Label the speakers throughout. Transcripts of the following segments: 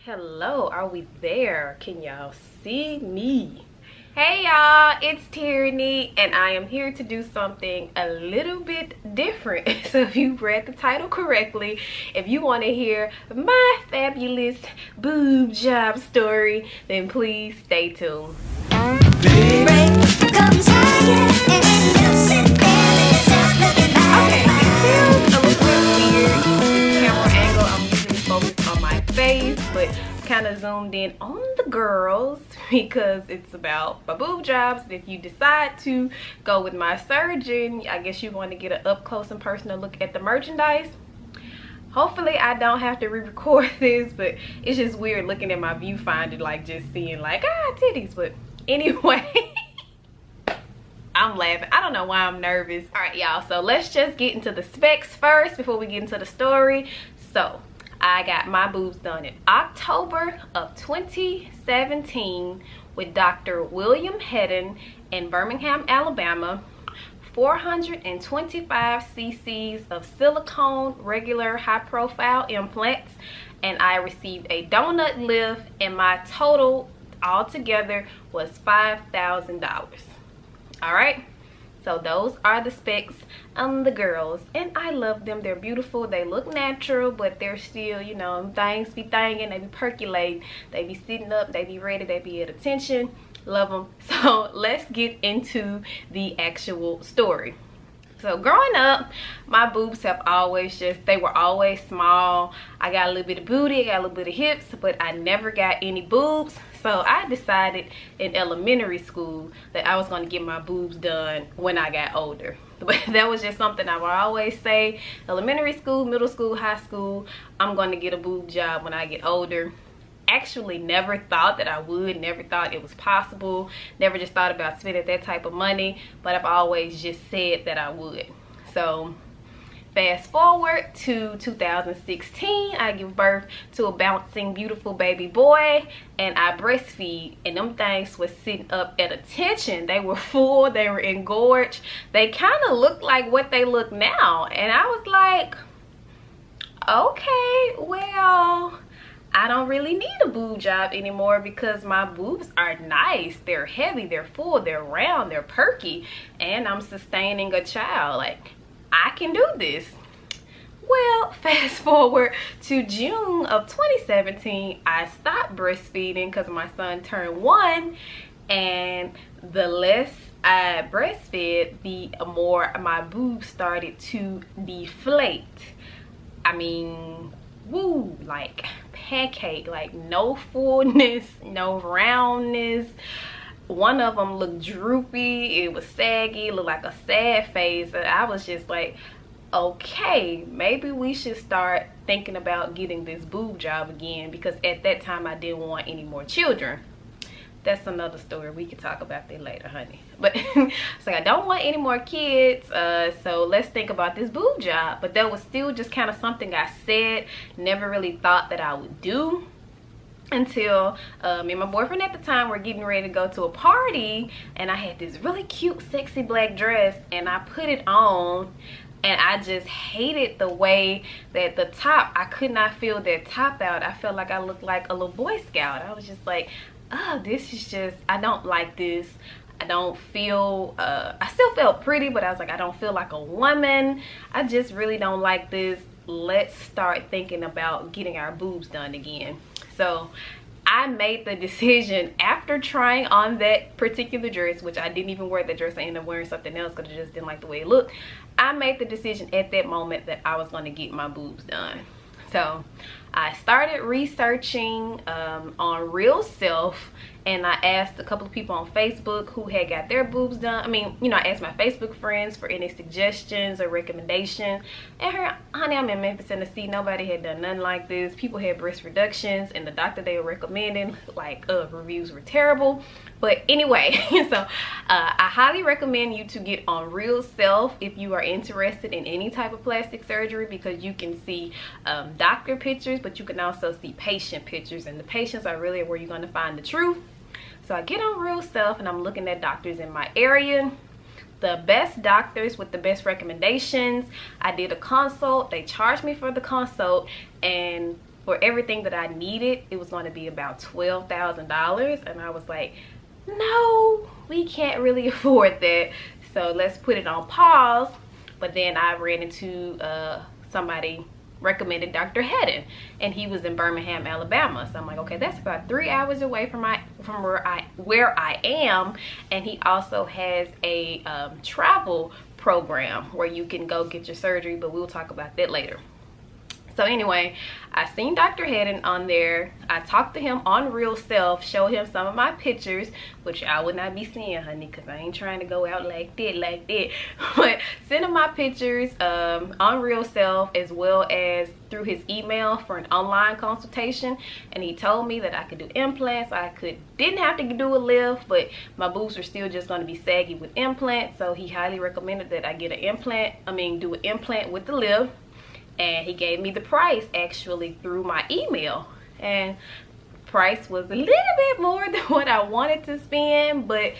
Speaker 1: Hello, are we there? Can y'all see me? Hey y'all, it's Itstiereney and I am here to do something a little bit different. So if you read the title correctly, if you want to hear my fabulous boob job story, then please stay tuned. Okay, it feels a little bit weird. This camera angle, I'm usually focused on my face, but kind of zoomed in on the girls because it's about my boob jobs. If you decide to go with my surgeon, I guess you want to get an up close and personal look at the merchandise. Hopefully I don't have to re-record this, but it's just weird looking at my viewfinder, like just seeing like titties. But anyway, I'm laughing. I don't know why I'm nervous. All right, y'all, so let's just get into the specs first before we get into the story. So I got my boobs done in October of 2017 with Dr. William Hedden in Birmingham, Alabama. 425 cc's of silicone regular high profile implants, and I received a donut lift, and my total altogether was $5,000. All right, so those are the specs on the girls, and I love them. They're beautiful, they look natural, but they're still, you know, things be thangin', they be percolating, they be sitting up, they be ready, they be at attention. Love them. So let's get into the actual story. So growing up, my boobs have always they were always small. I got a little bit of booty, I got a little bit of hips, but I never got any boobs. So I decided in elementary school that I was going to get my boobs done when I got older. But that was just something I would always say. Elementary school, middle school, high school, I'm going to get a boob job when I get older. Actually never thought that I would, never thought it was possible, never just thought about spending that type of money, but I've always just said that I would. So fast forward to 2016, I give birth to a bouncing beautiful baby boy, and I breastfeed, and them things was sitting up at attention. They were full, they were engorged, they kind of looked like what they look now, and I was like, okay, well, I don't really need a boob job anymore because my boobs are nice, they're heavy, they're full, they're round, they're perky, and I'm sustaining a child. Like, I can do this. Well, fast forward to June of 2017, I stopped breastfeeding because my son turned 1, and the less I breastfed, the more my boobs started to deflate. I mean, woo, like pancake, like no fullness, no roundness. One of them looked droopy, it was saggy, it looked like a sad face, and I was just like, okay, maybe we should start thinking about getting this boob job again, because at that time I didn't want any more children. That's another story, we can talk about that later, honey. But so I don't want any more kids, so let's think about this boob job. But that was still just kind of something I said, never really thought that I would do, until me and my boyfriend at the time were getting ready to go to a party, and I had this really cute sexy black dress, and I put it on, and I just hated the way that the top, I could not feel that top out. I felt like I looked like a little Boy Scout. I was just like, oh, this is just, I don't like this. I don't feel, I still felt pretty, but I was like, I don't feel like a woman. I just really don't like this. Let's start thinking about getting our boobs done again. So I made the decision after trying on that particular dress, which I didn't even wear that dress. I ended up wearing something else because I just didn't like the way it looked. I made the decision at that moment that I was going to get my boobs done. So I started researching on Real Self, and I asked a couple of people on Facebook who had got their boobs done. I mean, you know, I asked my Facebook friends for any suggestions or recommendations. And honey, I'm in Memphis, Tennessee. Nobody had done nothing like this. People had breast reductions, and the doctor they were recommending, like, reviews were terrible. But anyway, so I highly recommend you to get on Real Self if you are interested in any type of plastic surgery, because you can see doctor pictures, but you can also see patient pictures, and the patients are really where you're going to find the truth. So I get on Real Self, and I'm looking at doctors in my area, the best doctors with the best recommendations. I did a consult. They charged me for the consult, and for everything that I needed, it was going to be about $12,000. And I was like, no, we can't really afford that. So let's put it on pause. But then I ran into somebody recommended Dr. Hedden, and he was in Birmingham, Alabama. So I'm like, okay, that's about 3 hours away from where I am. And he also has a travel program where you can go get your surgery, but we'll talk about that later. So anyway, I seen Dr. Hedden on there. I talked to him on Real Self, showed him some of my pictures, which I would not be seeing, honey, because I ain't trying to go out like that. But sent him my pictures on Real Self, as well as through his email for an online consultation. And he told me that I could do implants. Didn't have to do a lift, but my boobs are still just going to be saggy with implants. So he highly recommended that I get an implant. Do an implant with the lift. And he gave me the price actually through my email, and price was a little bit more than what I wanted to spend, but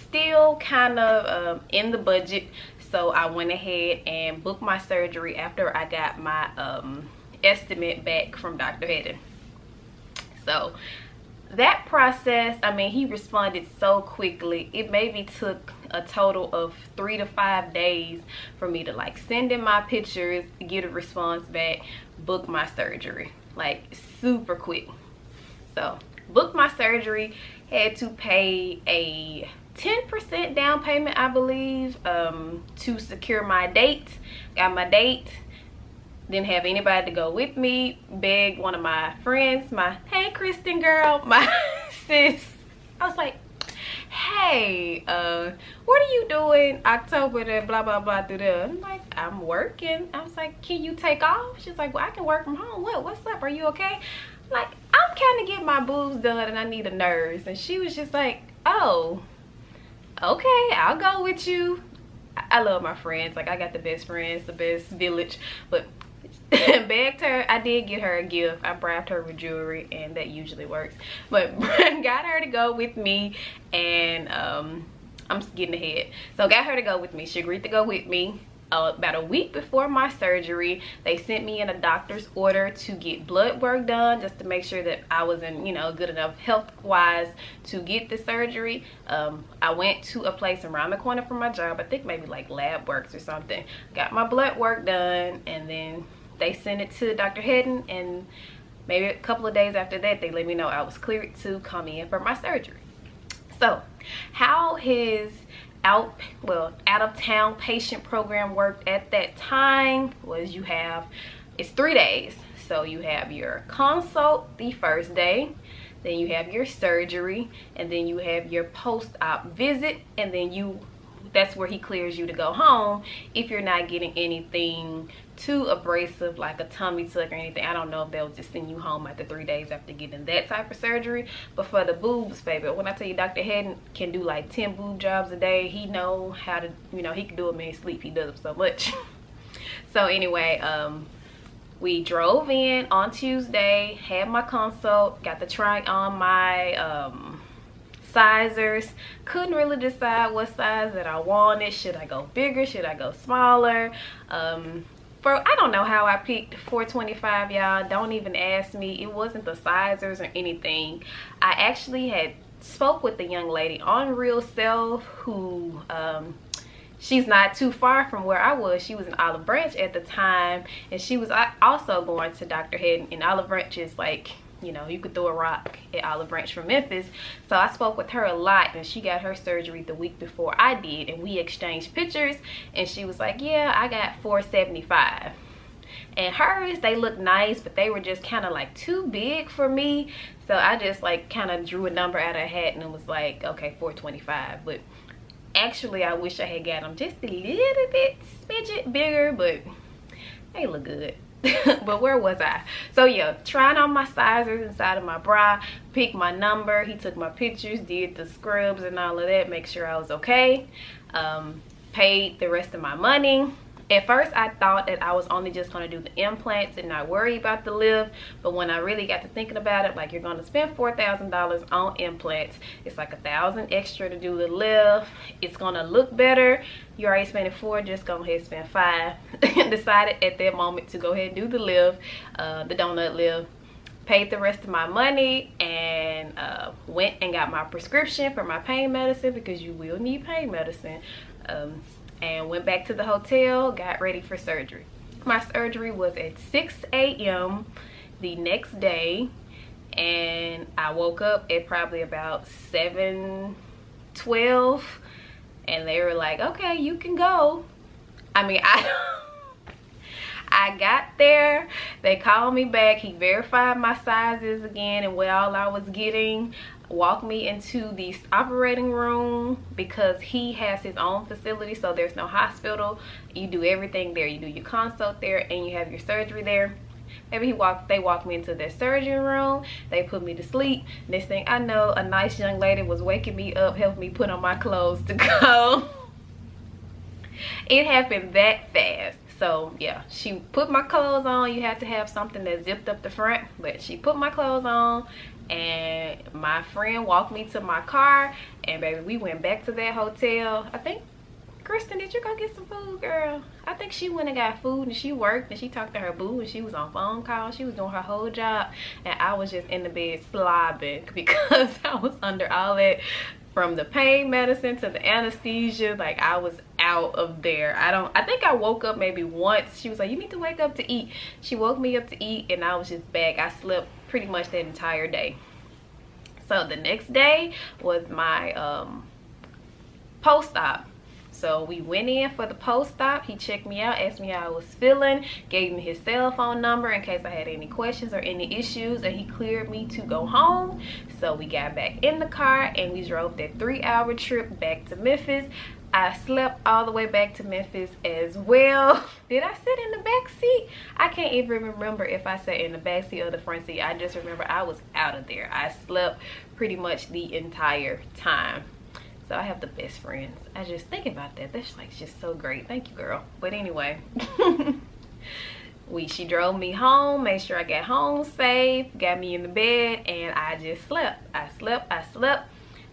Speaker 1: still kind of in the budget. So I went ahead and booked my surgery after I got my estimate back from Dr. Hedden. So that process, he responded so quickly. It maybe took a total of 3 to 5 days for me to like send in my pictures, get a response back, book my surgery, like super quick. So booked my surgery, had to pay a 10% down payment, I believe, to secure my date. Got my date. Didn't have anybody to go with me. Begged one of my friends, hey Kristen girl, my sis. I was like, hey, what are you doing October to blah blah blah through there? I'm like, I'm working. I was like, can you take off? She's like, well, I can work from home. What's up? Are you okay? I'm like, I'm kind of getting my boobs done and I need a nurse. And she was just like, oh, okay, I'll go with you. I love my friends. Like, I got the best friends, the best village. But begged her. I did get her a gift. I bribed her with jewelry, and that usually works. But got her to go with me, and I'm getting ahead. So got her to go with me. She agreed to go with me. About a week before my surgery, they sent me in a doctor's order to get blood work done, just to make sure that I was in, good enough health-wise to get the surgery. I went to a place around the corner from my job. I think maybe like Lab Works or something. Got my blood work done, and then they sent it to Dr. Hedden, and maybe a couple of days after that, they let me know I was cleared to come in for my surgery. So how his out of town patient program worked at that time was it's 3 days. So you have your consult the first day, then you have your surgery, and then you have your post-op visit, and then that's where he clears you to go home if you're not getting anything too abrasive, like a tummy tuck or anything. I don't know if they'll just send you home after 3 days after getting that type of surgery. But for the boobs, baby, when I tell you Dr. Hedden can do like 10 boob jobs a day, he know how to, he can do them in his sleep. He does them so much. So anyway, we drove in on Tuesday, had my consult, got to try on my sizers. Couldn't really decide what size that I wanted. Should I go bigger? Should I go smaller? I don't know how I picked 425, y'all. Don't even ask me. It wasn't the sizers or anything. I actually had spoke with the young lady on Real Self who she's not too far from where I was. She was in Olive Branch at the time, and she was also going to Dr. Hedden. And Olive Branch is like, you could throw a rock at Olive Branch from Memphis. So I spoke with her a lot, and she got her surgery the week before I did, and we exchanged pictures, and she was like, yeah, I got 475. And hers, they looked nice, but they were just kind of like too big for me. So I just like kind of drew a number out of a hat and it was like, okay, 425. But actually, I wish I had got them just a little bit smidget bigger, but they look good. But where was I? So yeah, trying on my sizers inside of my bra, picked my number. He took my pictures, did the scrubs and all of that, make sure I was okay. Paid the rest of my money. At first, I thought that I was only just going to do the implants and not worry about the lift. But when I really got to thinking about it, like, you're going to spend $4,000 on implants. It's like $1,000 extra to do the lift. It's going to look better. You already spent $4, just go ahead and spend $5. Decided at that moment to go ahead and do the lift, the donut lift. paid the rest of my money and went and got my prescription for my pain medicine, because you will need pain medicine, and went back to the hotel, got ready for surgery. My surgery was at 6 a.m. the next day, and I woke up at probably about 7:12, and they were like, okay, you can go. I mean, I got there, they called me back, he verified my sizes again and what all I was getting, walked me into the operating room, because he has his own facility, so there's no hospital. You do everything there. You do your consult there and you have your surgery there. Maybe they walked me into their surgery room, they put me to sleep. Next thing I know, a nice young lady was waking me up, helping me put on my clothes to go. It happened that fast. So yeah, she put my clothes on. You have to have something that zipped up the front, but she put my clothes on, and my friend walked me to my car, and baby, we went back to that hotel. I think, Kristen, did you go get some food, girl? I think she went and got food, and she worked, and she talked to her boo, and she was on phone call. She was doing her whole job, and I was just in the bed slobbing because I was under all that, from the pain medicine to the anesthesia. Like, I was out of there. I think I woke up maybe once. She was like, you need to wake up to eat. She woke me up to eat, and I was just back. I slept pretty much that entire day. So the next day was my post-op. So we went in for the post-op. He checked me out, asked me how I was feeling, gave me his cell phone number in case I had any questions or any issues, and he cleared me to go home. So we got back in the car and we drove that 3-hour trip back to Memphis. I slept all the way back to Memphis as well. Did I sit in the back seat? I can't even remember if I sat in the back seat or the front seat. I just remember I was out of there. I slept pretty much the entire time. So I have the best friends. I just think about that. That's like just so great. Thank you, girl. But anyway, she drove me home, made sure I got home safe, got me in the bed, and I just slept. I slept.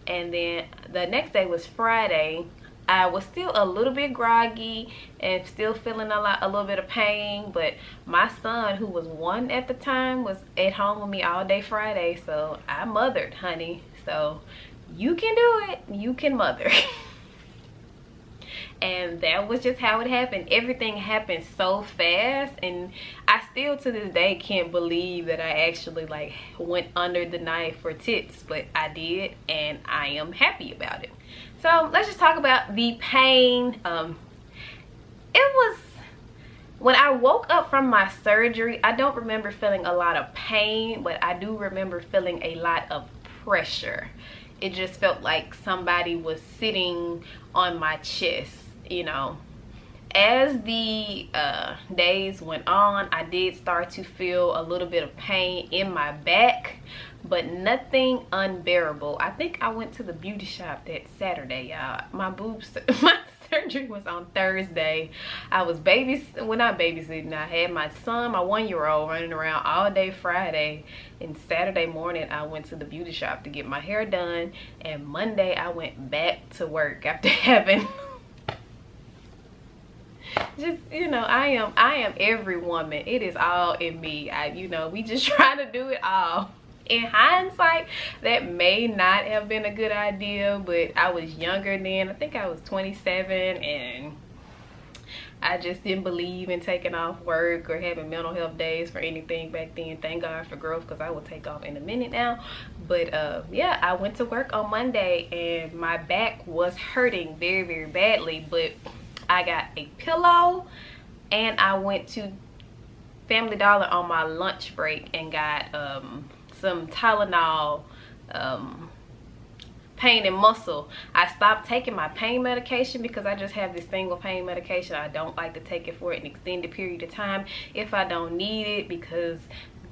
Speaker 1: And then the next day was Friday. I was still a little bit groggy and still feeling a little bit of pain, but my son, who was 1 at the time, was at home with me all day Friday, so I mothered, honey. So you can do it. You can mother. And that was just how it happened. Everything happened so fast, and I still to this day can't believe that I actually like went under the knife for tits, but I did, and I am happy about it. So let's just talk about the pain. It was, when I woke up from my surgery, I don't remember feeling a lot of pain, but I do remember feeling a lot of pressure. It just felt like somebody was sitting on my chest, you know. As the days went on, I did start to feel a little bit of pain in my back, but nothing unbearable. I think I went to the beauty shop that Saturday, y'all. My surgery was on Thursday. I was not babysitting. I had my son, my 1-year-old, running around all day Friday, and Saturday morning I went to the beauty shop to get my hair done, and Monday I went back to work after having just, you know, I am every woman. It is all in me. You know, we just try to do it all. In hindsight, that may not have been a good idea, but I was younger then. I think I was 27, and I just didn't believe in taking off work or having mental health days for anything back then. Thank God for growth, because I will take off in a minute now. But yeah, I went to work on Monday, and my back was hurting very, very badly, but I got a pillow, and I went to Family Dollar on my lunch break and got some Tylenol, pain and muscle. I stopped taking my pain medication because I just have this thing with pain medication. I don't like to take it for an extended period of time if I don't need it, because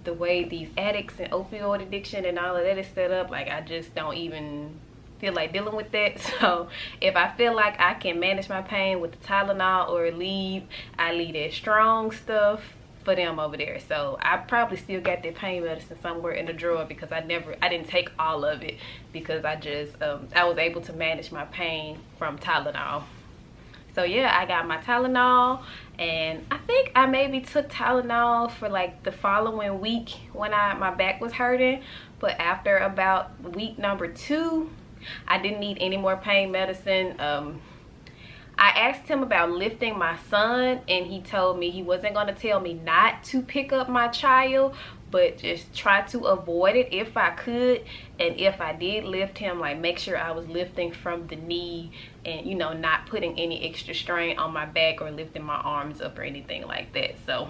Speaker 1: the way these addicts and opioid addiction and all of that is set up, like, I just don't even feel like dealing with that. So if I feel like I can manage my pain with the Tylenol or I leave that strong stuff for them over there. So I probably still got that pain medicine somewhere in the drawer, because I didn't take all of it, because I just I was able to manage my pain from Tylenol. So yeah, I got my Tylenol, and I think I maybe took Tylenol for like the following week when my back was hurting. But after about week number 2, I didn't need any more pain medicine. I asked him about lifting my son, and he told me he wasn't going to tell me not to pick up my child, but just try to avoid it if I could. And if I did lift him, like make sure I was lifting from the knee and, you know, not putting any extra strain on my back or lifting my arms up or anything like that. So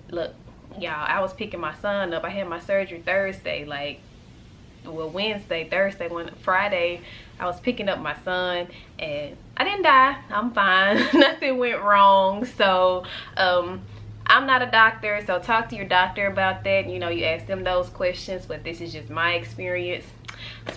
Speaker 1: look, y'all, I was picking my son up. I had my surgery Thursday, like, well, Wednesday, Thursday, Friday I was picking up my son, and I didn't die. I'm fine. Nothing went wrong. So I'm not a doctor, so talk to your doctor about that. You know, you ask them those questions, but this is just my experience.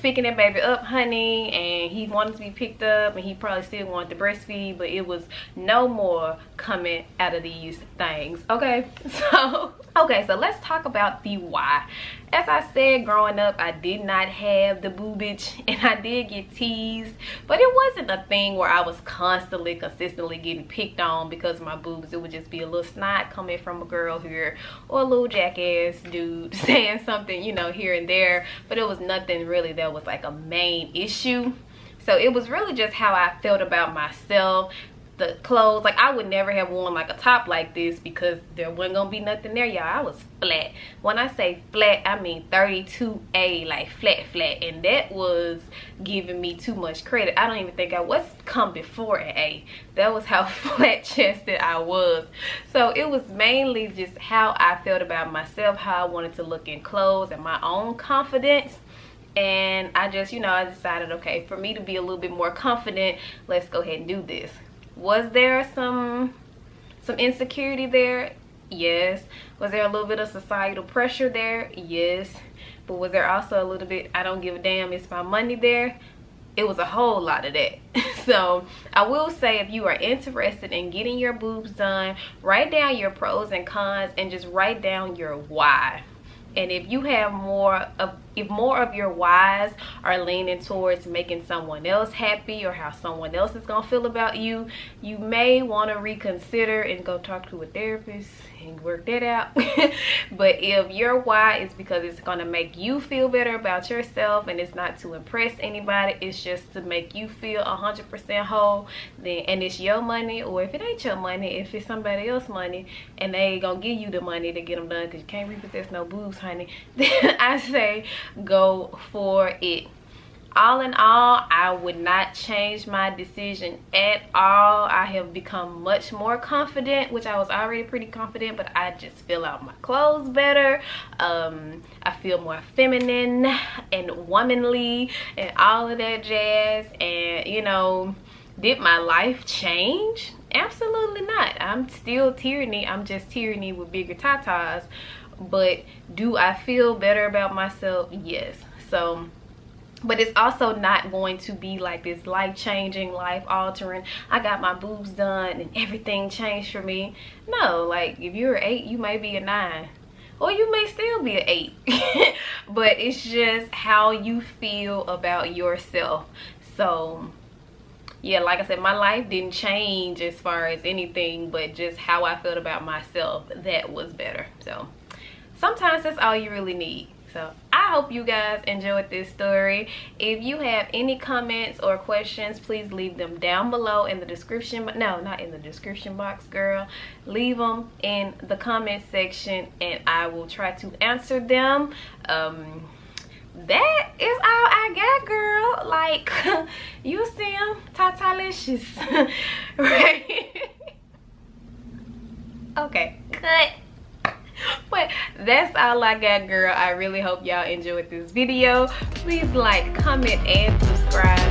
Speaker 1: Picking that baby up, honey, and he wanted to be picked up, and he probably still wanted to breastfeed, but it was no more coming out of these things. Okay, so let's talk about the why. As I said, growing up, I did not have the boobage, and I did get teased, but it wasn't a thing where I was consistently getting picked on because of my boobs. It would just be a little snot coming from a girl here, or a little jackass dude saying something, you know, here and there, but it was nothing really that was like a main issue. So it was really just how I felt about myself. The clothes, like I would never have worn like a top like this because there wasn't gonna be nothing there, y'all. I was flat. When I say flat, I mean 32A, like flat, and that was giving me too much credit. I don't even think what's come before an A. That was how flat chested I was. So it was mainly just how I felt about myself, how I wanted to look in clothes, and my own confidence. And I just, you know, I decided, okay, for me to be a little bit more confident, let's go ahead and do this. Was there some insecurity there? Yes. Was there a little bit of societal pressure there? Yes. But was there also a little bit, I don't give a damn, it's my money there? It was a whole lot of that. So I will say, if you are interested in getting your boobs done, write down your pros and cons and just write down your why. And if you have if more of your whys are leaning towards making someone else happy or how someone else is gonna feel about you, you may want to reconsider and go talk to a therapist and work that out. But if your why is because it's gonna make you feel better about yourself and it's not to impress anybody, it's just to make you feel 100% whole, then, and it's your money, or if it ain't your money, if it's somebody else's money and they ain't gonna give you the money to get them done because you can't repossess no boobs, honey, then I say go for it. All in all, I would not change my decision at all. I have become much more confident, which I was already pretty confident, but I just fill out my clothes better. I feel more feminine and womanly and all of that jazz. And, you know, did my life change? Absolutely not. I'm still Itstiereney. I'm just Itstiereney with bigger tatas. But do I feel better about myself? Yes. So, but it's also not going to be like this life-changing, life-altering, I got my boobs done and everything changed for me. No, like if you're an 8, you may be a 9. Or you may still be an 8. But it's just how you feel about yourself. So yeah, like I said, my life didn't change as far as anything, but just how I felt about myself, that was better. So sometimes that's all you really need. So I hope you guys enjoyed this story. If you have any comments or questions, please leave them down below in the description. No, not in the description box, girl. Leave them in the comment section and I will try to answer them. That is all I got, girl. Like, you see them? Tatalicious. Right? Okay, cut. But that's all I got, girl. I really hope y'all enjoyed this video. Please like, comment, and subscribe.